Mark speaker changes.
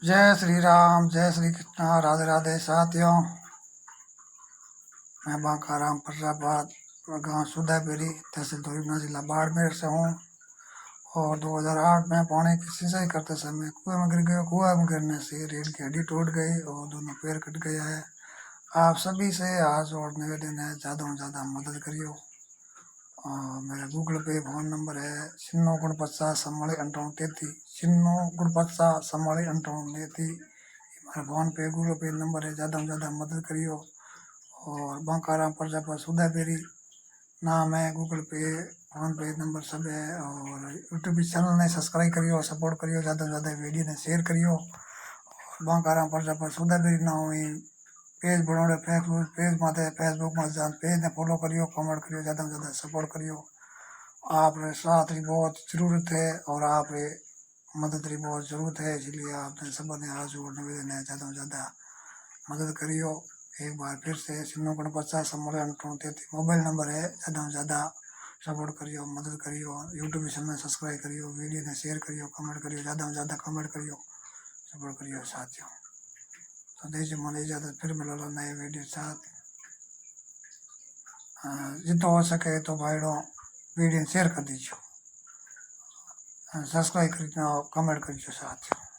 Speaker 1: जय श्री राम, जय श्री कृष्णा, राधे राधे साथियों। मैं बांकाराम प्रजापत, गांव सुधापेरी, तहसील धोरीना, जिला बाड़मेर से हूँ। और 2008 में पानी की सिंचाई करते समय कुएं में गिर गया। कुएं में गिरने से रीढ़ की हड्डी टूट गई और दोनों पैर कट गया है। आप सभी से हाथ जोड़ निवेदन है, ज़्यादा से ज़्यादा मदद करियो। मेरा गूगल पे फोन नंबर है 96 96 मेरा फोन पे गूगल पे नंबर है। ज़्यादा से ज़्यादा मदद करियो। और बांकाराम प्रजापत सुधापेरी नाम है, गूगल पे फोन पे नंबर सब है। और यूट्यूब चैनल ने सब्सक्राइब करियो, सपोर्ट करियो, ज़्यादा से ज़्यादा वीडियो ने शेयर करियो। और बांकाराम प्रजापत सुधापेरी ना हुई पेज बनाओ, पेज माते फेसबुक में जान पेज ने फॉलो करियो, कमेंट करियो, ज़्यादा से ज़्यादा सपोर्ट करियो। आप साथ की बहुत ज़रूरत है और आप मदद की बहुत ज़रूरत है, इसलिए आपने सब ने हाथ जोड़ निवेदन है, ज़्यादा से ज़्यादा मदद करियो। एक बार फिर से 96 मोबाइल नंबर है, ज़्यादा से ज़्यादा सपोर्ट करियो, मदद करियो। यूट्यूब चैनल सब्सक्राइब करियो, वीडियो ने शेयर करियो, कमेंट करियो, ज़्यादा से ज़्यादा कमेंट करियो, सपोर्ट करियो साथियों। तो दीजिए मन इजाज़त, फिर मिलो नए वीडियो साथ। जितना हो सके तो भाइयों वीडियो शेयर कर दीजिए, सब्सक्राइब करिए, कमेंट करिए साथियों।